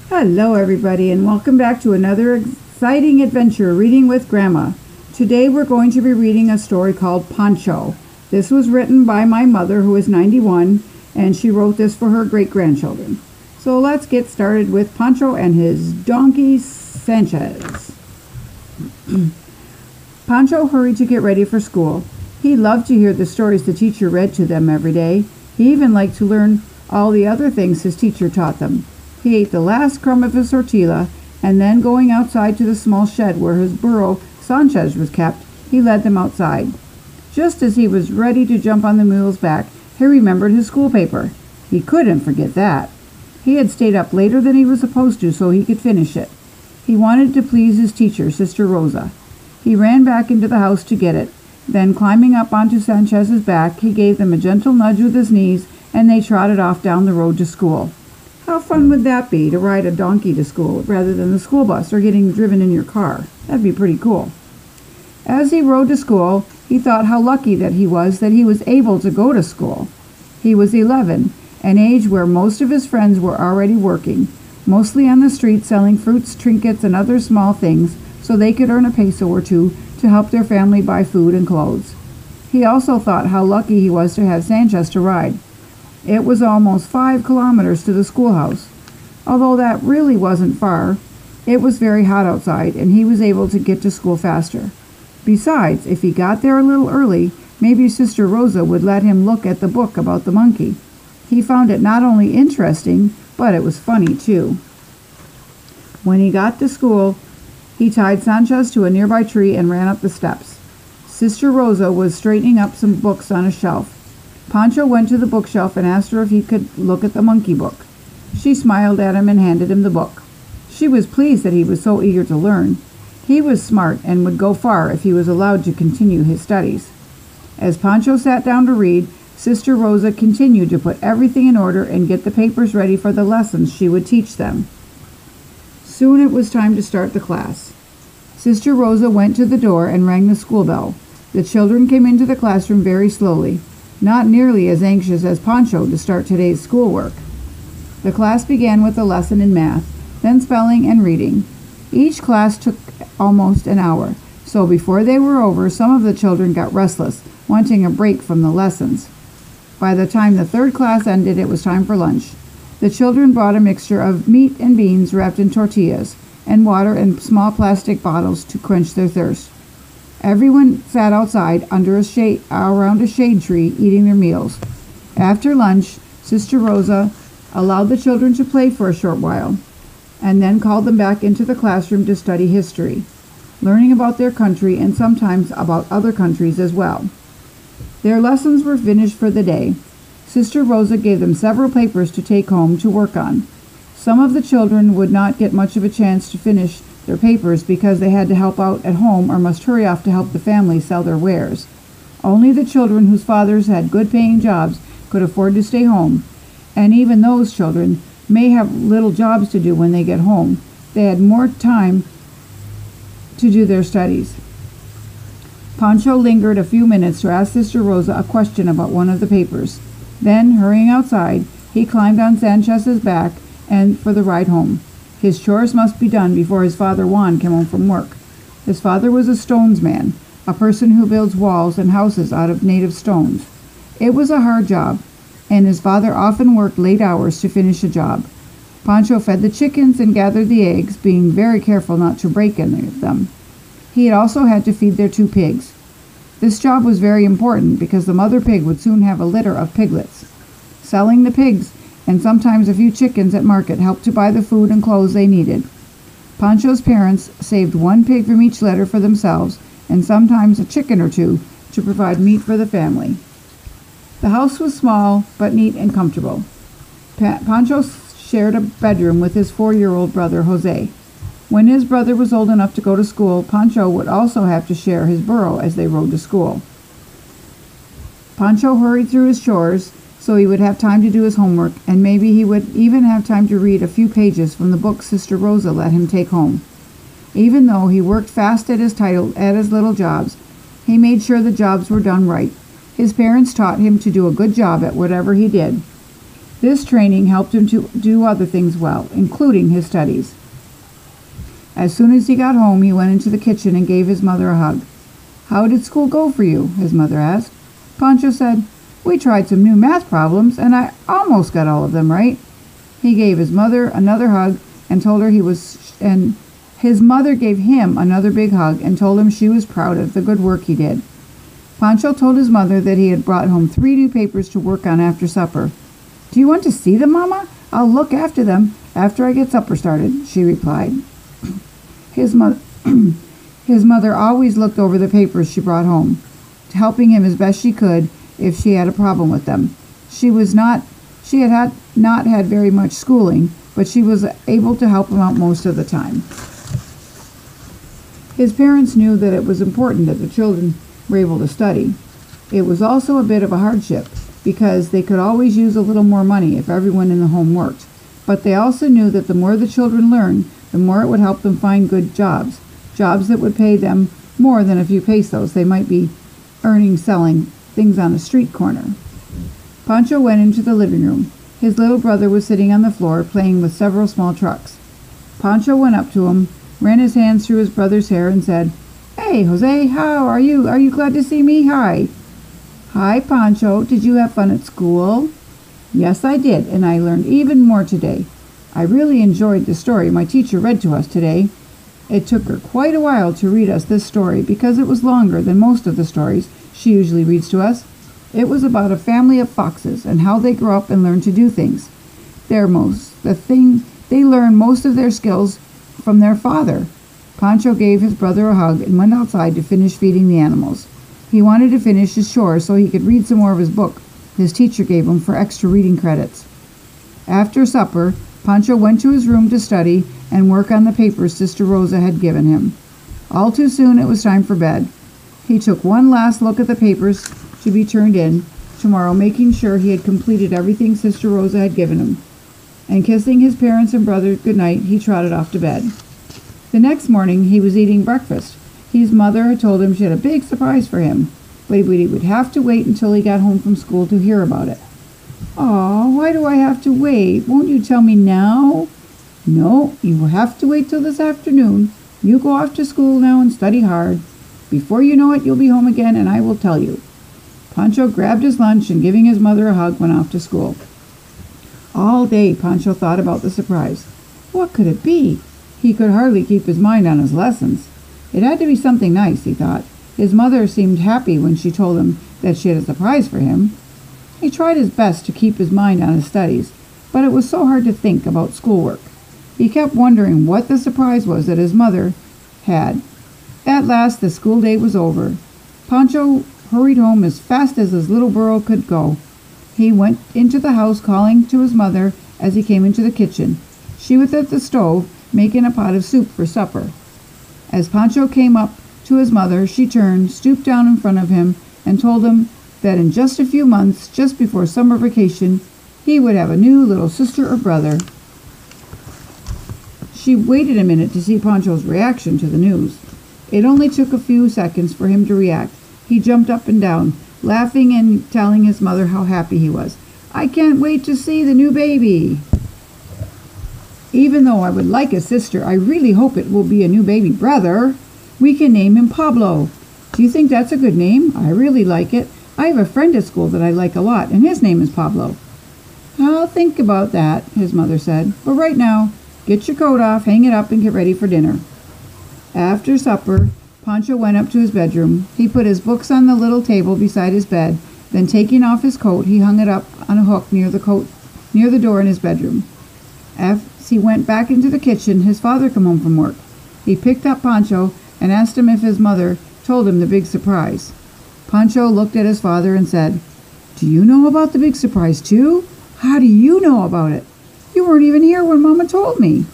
Hello everybody, and welcome back to another exciting adventure reading with Grandma. Today we're going to be reading a story called Poncho. This was written by my mother, who is 91, and she wrote this for her great-grandchildren. So let's get started with Poncho and his donkey Sanchez. Poncho hurried to get ready for school. He loved to hear the stories the teacher read to them every day. He even liked to learn all the other things his teacher taught them. He ate the last crumb of his tortilla, and then going outside to the small shed where his burro, Sanchez, was kept, he led them outside. Just as he was ready to jump on the mule's back, he remembered his school paper. He couldn't forget that. He had stayed up later than he was supposed to so he could finish it. He wanted to please his teacher, Sister Rosa. He ran back into the house to get it. Then, climbing up onto Sanchez's back, he gave them a gentle nudge with his knees, and they trotted off down the road to school. How fun would that be, to ride a donkey to school rather than the school bus or getting driven in your car? That'd be pretty cool. As he rode to school, he thought how lucky that he was able to go to school. He was 11, an age where most of his friends were already working, mostly on the street selling fruits, trinkets, and other small things so they could earn a peso or two to help their family buy food and clothes. He also thought how lucky he was to have Sanchez to ride. It was almost 5 kilometers to the schoolhouse. Although that really wasn't far, it was very hot outside, and he was able to get to school faster. Besides, if he got there a little early, maybe Sister Rosa would let him look at the book about the monkey. He found it not only interesting, but it was funny too. When he got to school, he tied Sanchez to a nearby tree and ran up the steps. Sister Rosa was straightening up some books on a shelf. Poncho went to the bookshelf and asked her if he could look at the monkey book. She smiled at him and handed him the book. She was pleased that he was so eager to learn. He was smart and would go far if he was allowed to continue his studies. As Poncho sat down to read, Sister Rosa continued to put everything in order and get the papers ready for the lessons she would teach them. Soon it was time to start the class. Sister Rosa went to the door and rang the school bell. The children came into the classroom very slowly, not nearly as anxious as Poncho to start today's schoolwork. The class began with a lesson in math, then spelling and reading. Each class took almost an hour, so before they were over, some of the children got restless, wanting a break from the lessons. By the time the third class ended, it was time for lunch. The children brought a mixture of meat and beans wrapped in tortillas, and water in small plastic bottles to quench their thirst. Everyone sat outside around a shade tree eating their meals. After lunch, Sister Rosa allowed the children to play for a short while, and then called them back into the classroom to study history, learning about their country and sometimes about other countries as well. Their lessons were finished for the day. Sister Rosa gave them several papers to take home to work on. Some of the children would not get much of a chance to finish their papers because they had to help out at home or must hurry off to help the family sell their wares. Only the children whose fathers had good-paying jobs could afford to stay home, and even those children may have little jobs to do when they get home. They had more time to do their studies. Poncho lingered a few minutes to ask Sister Rosa a question about one of the papers. Then, hurrying outside, he climbed on Sanchez's back and for the ride home. His chores must be done before his father Juan came home from work. His father was a stones man, a person who builds walls and houses out of native stones. It was a hard job, and his father often worked late hours to finish a job. Poncho fed the chickens and gathered the eggs, being very careful not to break any of them. He had also had to feed their 2 pigs. This job was very important because the mother pig would soon have a litter of piglets. Selling the pigs and sometimes a few chickens at market helped to buy the food and clothes they needed. Poncho's parents saved 1 pig from each litter for themselves and sometimes a chicken or 2 to provide meat for the family. The house was small but neat and comfortable. Poncho shared a bedroom with his 4-year-old brother Jose. When his brother was old enough to go to school, Poncho would also have to share his burro as they rode to school. Poncho hurried through his chores so he would have time to do his homework, and maybe he would even have time to read a few pages from the book Sister Rosa let him take home. Even though he worked fast at his little jobs, he made sure the jobs were done right. His parents taught him to do a good job at whatever he did. This training helped him to do other things well, including his studies. As soon as he got home, he went into the kitchen and gave his mother a hug. "How did school go for you?" his mother asked. Poncho said, "We tried some new math problems, and I almost got all of them right." He gave his mother another hug and told her his mother gave him another big hug and told him she was proud of the good work he did. Poncho told his mother that he had brought home 3 new papers to work on after supper. "Do you want to see them, Mama? I'll look after them after I get supper started," she replied. His mother always looked over the papers she brought home, helping him as best she could if she had a problem with them. She had not had very much schooling, but she was able to help him out most of the time. His parents knew that it was important that the children were able to study. It was also a bit of a hardship because they could always use a little more money if everyone in the home worked. But they also knew that the more the children learned, the more it would help them find good jobs that would pay them more than a few pesos they might be earning selling things on a street corner. Poncho went into the living room. His little brother was sitting on the floor playing with several small trucks. Poncho went up to him, ran his hands through his brother's hair and said, "Hey, Jose, how are you? Are you glad to see me? Hi." "Hi, Poncho. Did you have fun at school?" "Yes, I did, and I learned even more today. I really enjoyed the story my teacher read to us today. It took her quite a while to read us this story because it was longer than most of the stories she usually reads to us. It was about a family of foxes and how they grow up and learn to do things. They learn most of their skills from their father." Poncho gave his brother a hug and went outside to finish feeding the animals. He wanted to finish his chores so he could read some more of his book his teacher gave him for extra reading credits. After supper, Poncho went to his room to study and work on the papers Sister Rosa had given him. All too soon it was time for bed. He took one last look at the papers to be turned in tomorrow, making sure he had completed everything Sister Rosa had given him. And kissing his parents and brother good night, he trotted off to bed. The next morning he was eating breakfast. His mother had told him she had a big surprise for him, but he would have to wait until he got home from school to hear about it. "Aw, why do I have to wait? Won't you tell me now?" "No, you will have to wait till this afternoon. You go off to school now and study hard. Before you know it, you'll be home again, and I will tell you." Poncho grabbed his lunch and, giving his mother a hug, went off to school. All day Poncho thought about the surprise. What could it be? He could hardly keep his mind on his lessons. It had to be something nice, he thought. His mother seemed happy when she told him that she had a surprise for him. He tried his best to keep his mind on his studies, but it was so hard to think about schoolwork. He kept wondering what the surprise was that his mother had. At last the school day was over. Poncho hurried home as fast as his little burro could go. He went into the house calling to his mother as he came into the kitchen. She was at the stove making a pot of soup for supper. As Poncho came up to his mother, she turned, stooped down in front of him, and told him that in just a few months, just before summer vacation, he would have a new little sister or brother. She waited a minute to see Poncho's reaction to the news. It only took a few seconds for him to react. He jumped up and down, laughing and telling his mother how happy he was. "I can't wait to see the new baby. Even though I would like a sister, I really hope it will be a new baby brother. We can name him Pablo. Do you think that's a good name? I really like it. I have a friend at school that I like a lot, and his name is Pablo." "I'll think about that," his mother said. "But right now, get your coat off, hang it up, and get ready for dinner." After supper, Poncho went up to his bedroom. He put his books on the little table beside his bed. Then, taking off his coat, he hung it up on a hook near the door in his bedroom. As he went back into the kitchen, his father came home from work. He picked up Poncho and asked him if his mother told him the big surprise. Poncho looked at his father and said, "Do you know about the big surprise too? How do you know about it? You weren't even here when Mama told me."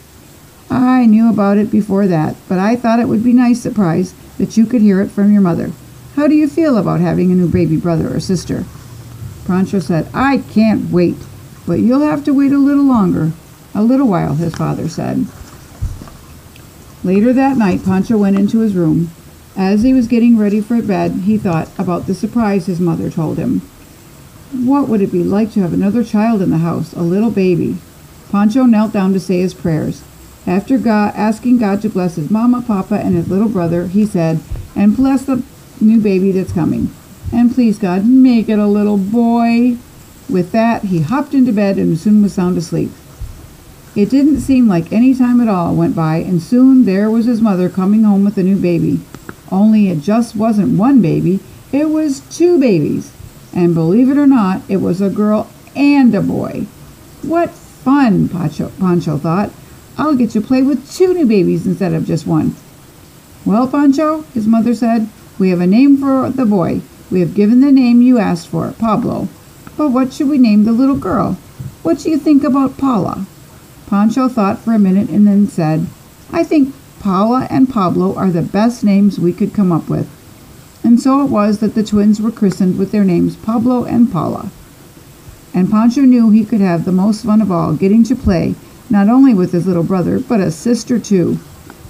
"I knew about it before that, but I thought it would be a nice surprise that you could hear it from your mother. How do you feel about having a new baby brother or sister?" Poncho said, "I can't wait, but you'll have to wait a little longer. A little while," his father said. Later that night, Poncho went into his room. As he was getting ready for bed, he thought about the surprise his mother told him. What would it be like to have another child in the house, a little baby? Poncho knelt down to say his prayers. After asking God to bless his mama, papa, and his little brother, he said, "And bless the new baby that's coming. And please, God, make it a little boy." With that, he hopped into bed and soon was sound asleep. It didn't seem like any time at all went by, and soon there was his mother coming home with a new baby. Only it just wasn't one baby, it was two babies. And believe it or not, it was a girl and a boy. What fun, Poncho thought. I'll get to play with two new babies instead of just one. "Well, Poncho," his mother said, "we have a name for the boy. We have given the name you asked for, Pablo. But what should we name the little girl? What do you think about Paula?" Poncho thought for a minute and then said, "I think Paula and Pablo are the best names we could come up with." And so it was that the twins were christened with their names Pablo and Paula. And Poncho knew he could have the most fun of all, getting to play, not only with his little brother, but a sister too.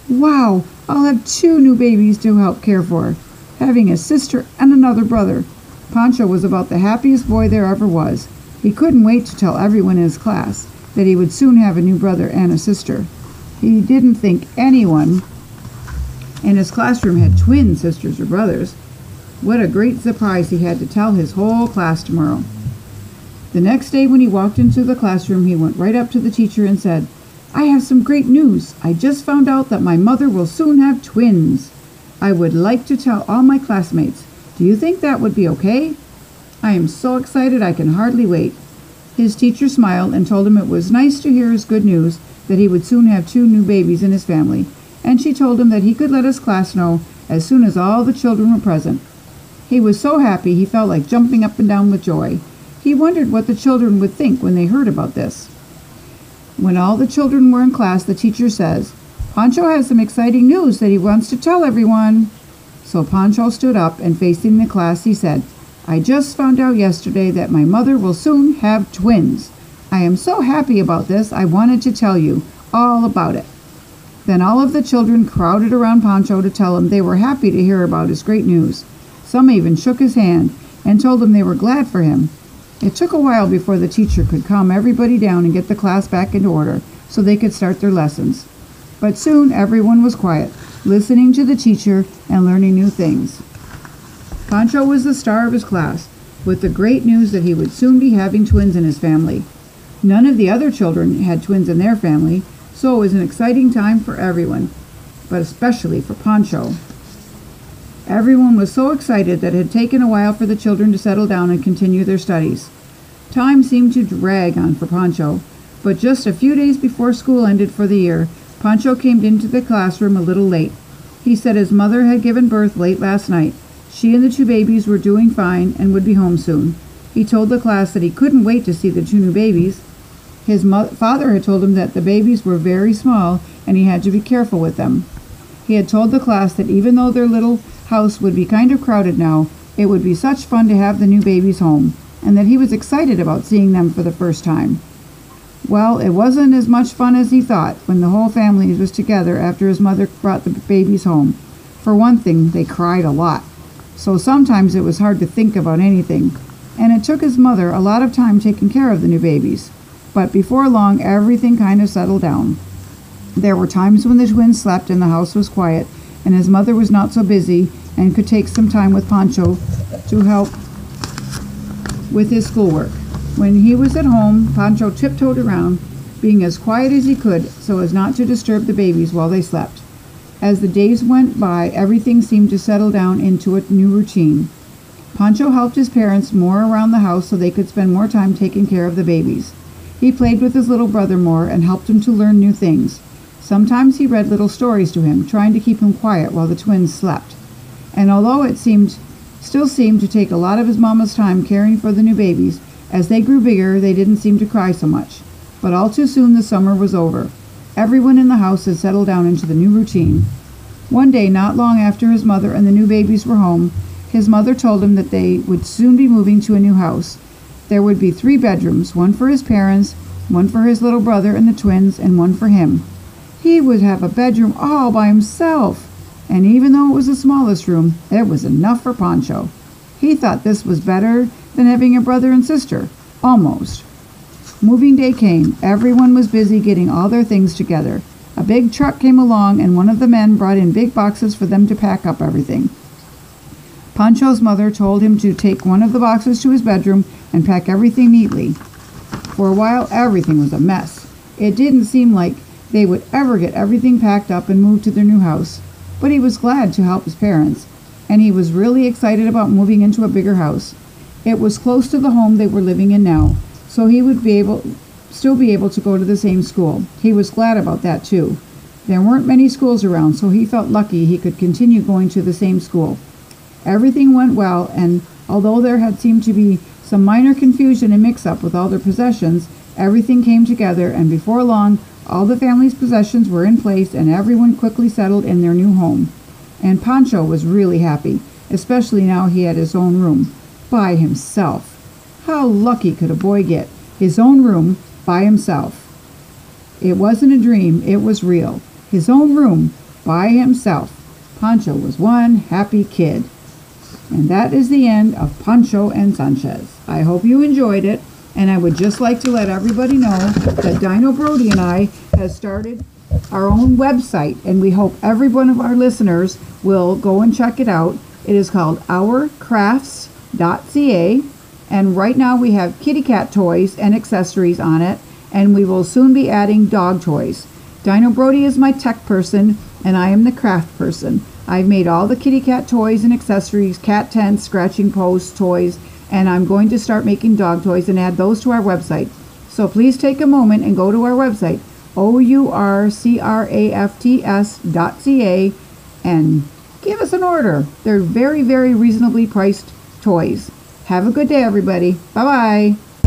Wow, I'll have two new babies to help care for. Having a sister and another brother. Poncho was about the happiest boy there ever was. He couldn't wait to tell everyone in his class that he would soon have a new brother and a sister. He didn't think anyone in his classroom had twin sisters or brothers. What a great surprise he had to tell his whole class tomorrow. The next day when he walked into the classroom, he went right up to the teacher and said, "I have some great news. I just found out that my mother will soon have twins. I would like to tell all my classmates. Do you think that would be okay? I am so excited I can hardly wait." His teacher smiled and told him it was nice to hear his good news, that he would soon have two new babies in his family, and she told him that he could let his class know as soon as all the children were present. He was so happy he felt like jumping up and down with joy. He wondered what the children would think when they heard about this. When all the children were in class, the teacher says, "Poncho has some exciting news that he wants to tell everyone." So Poncho stood up and facing the class he said, "I just found out yesterday that my mother will soon have twins. I am so happy about this, I wanted to tell you all about it." Then all of the children crowded around Poncho to tell him they were happy to hear about his great news. Some even shook his hand and told him they were glad for him. It took a while before the teacher could calm everybody down and get the class back into order so they could start their lessons. But soon everyone was quiet, listening to the teacher and learning new things. Poncho was the star of his class, with the great news that he would soon be having twins in his family. None of the other children had twins in their family, so it was an exciting time for everyone, but especially for Poncho. Everyone was so excited that it had taken a while for the children to settle down and continue their studies. Time seemed to drag on for Poncho, but just a few days before school ended for the year, Poncho came into the classroom a little late. He said his mother had given birth late last night. She and the two babies were doing fine and would be home soon. He told the class that he couldn't wait to see the two new babies. His father had told him that the babies were very small and he had to be careful with them. He had told the class that even though their little house would be kind of crowded now, it would be such fun to have the new babies home, and that he was excited about seeing them for the first time. Well, it wasn't as much fun as he thought when the whole family was together after his mother brought the babies home. For one thing, they cried a lot, so sometimes it was hard to think about anything, and it took his mother a lot of time taking care of the new babies. But before long, everything kind of settled down. There were times when the twins slept and the house was quiet, and his mother was not so busy and could take some time with Poncho to help with his schoolwork. When he was at home, Poncho tiptoed around, being as quiet as he could so as not to disturb the babies while they slept. As the days went by, everything seemed to settle down into a new routine. Poncho helped his parents more around the house so they could spend more time taking care of the babies. He played with his little brother more and helped him to learn new things. Sometimes he read little stories to him, trying to keep him quiet while the twins slept. And although it still seemed to take a lot of his mama's time caring for the new babies, as they grew bigger, they didn't seem to cry so much. But all too soon the summer was over. Everyone in the house had settled down into the new routine. One day, not long after his mother and the new babies were home, his mother told him that they would soon be moving to a new house. There would be 3 bedrooms, one for his parents, one for his little brother and the twins, and one for him. He would have a bedroom all by himself, and even though it was the smallest room, it was enough for Poncho. He thought this was better than having a brother and sister. Almost. Moving day came. Everyone was busy getting all their things together. A big truck came along, and one of the men brought in big boxes for them to pack up everything. Poncho's mother told him to take one of the boxes to his bedroom and pack everything neatly. For a while, everything was a mess. It didn't seem like they would ever get everything packed up and moved to their new house. But he was glad to help his parents, and he was really excited about moving into a bigger house. It was close to the home they were living in now, so he would still be able to go to the same school. He was glad about that too. There weren't many schools around, so he felt lucky he could continue going to the same school. Everything went well, and although there had seemed to be some minor confusion and mix-up with all their possessions, everything came together, and before long, all the family's possessions were in place and everyone quickly settled in their new home. And Poncho was really happy, especially now he had his own room, by himself. How lucky could a boy get? His own room, by himself. It wasn't a dream, it was real. His own room, by himself. Poncho was one happy kid. And that is the end of Poncho and Sanchez. I hope you enjoyed it, and I would just like to let everybody know that Dino Brody and I has started our own website, and we hope every one of our listeners will go and check it out. It is called ourcrafts.ca, and right now we have kitty cat toys and accessories on it, and we will soon be adding dog toys. Dino Brody is my tech person, and I am the craft person. I've made all the kitty cat toys and accessories, cat tents, scratching posts, toys, and I'm going to start making dog toys and add those to our website. So please take a moment and go to our website, ourcrafts.ca, and give us an order. They're very, very reasonably priced toys. Have a good day, everybody. Bye-bye.